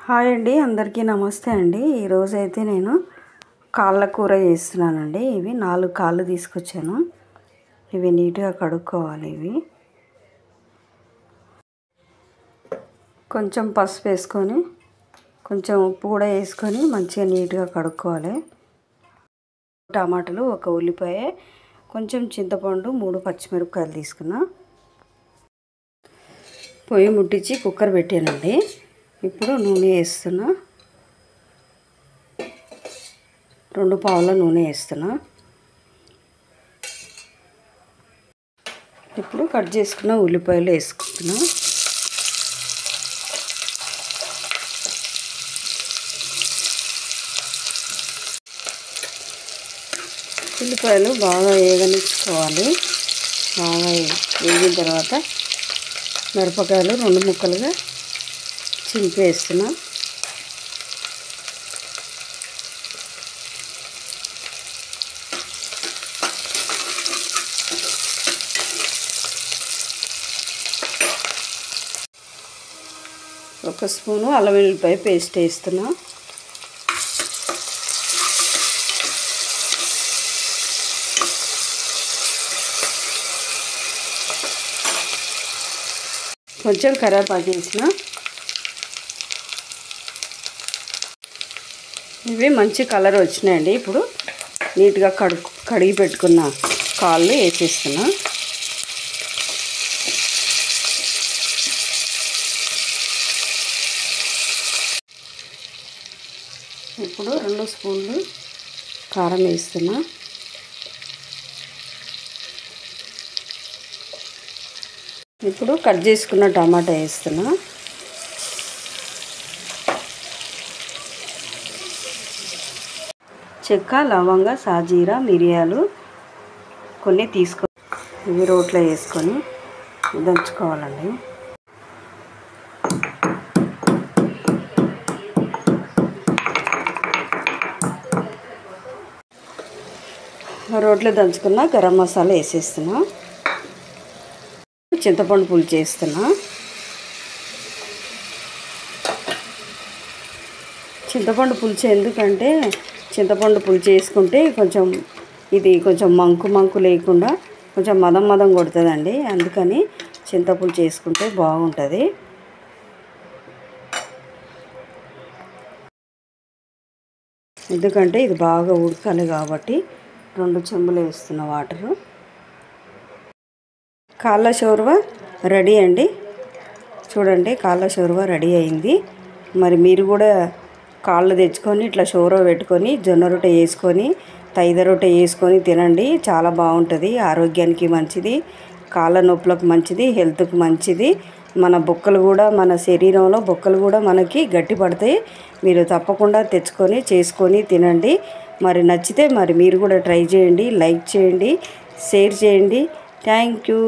Hi అండి, అందరికీ నమస్తే అండి. ఈరోజు అయితే నేను కాళ్ళ కూర చేస్తున్నానండి. ఇవి 4 కాళ్ళు తీసుకొచ్చాను. ఇవి నీట్గా కడుక్కోవాలి. ఇవి కొంచెం పసుపు వేసుకొని కొంచెం ఉప్పు కూడా వేసుకొని మంచిగా నీట్గా కడుక్కోవాలి. టమాటాలు, 1 ఉల్లిపాయ, కొంచెం చింతపండు, 3 పచ్చిమిరపకాయలు తీసుకున్నా. పొయ్యి ముట్టించి కుక్కర్ పెట్టానండి. ఇప్పుడు నూనె వేస్తున్నా. 2 పావుల నూనె వేస్తున్నా. ఇప్పుడు కట్ చేసుకున్న ఉల్లిపాయలు వేసుకుంటున్నా. ఉల్లిపాయలు బాగా వేగనిచ్చుకోవాలి. బాగా వేగిన తర్వాత మిరపకాయలు 2 ముక్కలుగా చింపేస్తున్నా. ఒక స్పూను అల్లం వెల్లుల్లిపాయ పేస్ట్ వేస్తున్నా. కొంచెం కరివేపాకు వేసిన. ఇవి మంచి కలర్ వచ్చినాయండి. ఇప్పుడు నీట్గా కడిగి పెట్టుకున్న కాళ్ళు వేసేస్తున్నా. ఇప్పుడు 2 స్పూన్లు కారం వేస్తున్నా. ఇప్పుడు కట్ చేసుకున్న టమాటా వేస్తున్నా. చెక్క, లవంగ, సాజీరా, మిరియాలు కొన్ని ఇవి రోట్లో వేసుకొని దంచుకోవాలండి. రోట్లో దంచుకున్న గరం మసాలా వేసేస్తున్నా. చింతపండు పులుసు వేస్తున్నా. చింతపండు పులుసు ఎందుకంటే చింతపండు పులుసు వేసుకుంటే కొంచెం మంకు లేకుండా కొంచెం మదం కొడుతుందండి. అందుకని చింతపులుసు చేసుకుంటే బాగుంటుంది. ఎందుకంటే ఇది బాగా ఉడకాలి కాబట్టి 2 చెంబులు వేస్తున్న వాటరు. కాళ్ళ షోర్వా రెడీ అండి. చూడండి, కాళ్ళ షోర్వా రెడీ అయింది. మరి మీరు కూడా కాళ్ళు తెచ్చుకొని ఇట్లా షోర్వా పెట్టుకొని జొన్న రొట్టె వేసుకొని తైద రొట్టె వేసుకొని తినండి. చాలా బాగుంటుంది. ఆరోగ్యానికి మంచిది, కాళ్ళ నొప్పులకు మంచిది, హెల్త్కి మంచిది. మన శరీరంలో బొక్కలు కూడా మనకి గట్టి పడతాయి. మీరు తప్పకుండా తెచ్చుకొని చేసుకొని తినండి. మరి నచ్చితే మరి మీరు కూడా ట్రై చేయండి. లైక్ చేయండి, షేర్ చేయండి. Thank you.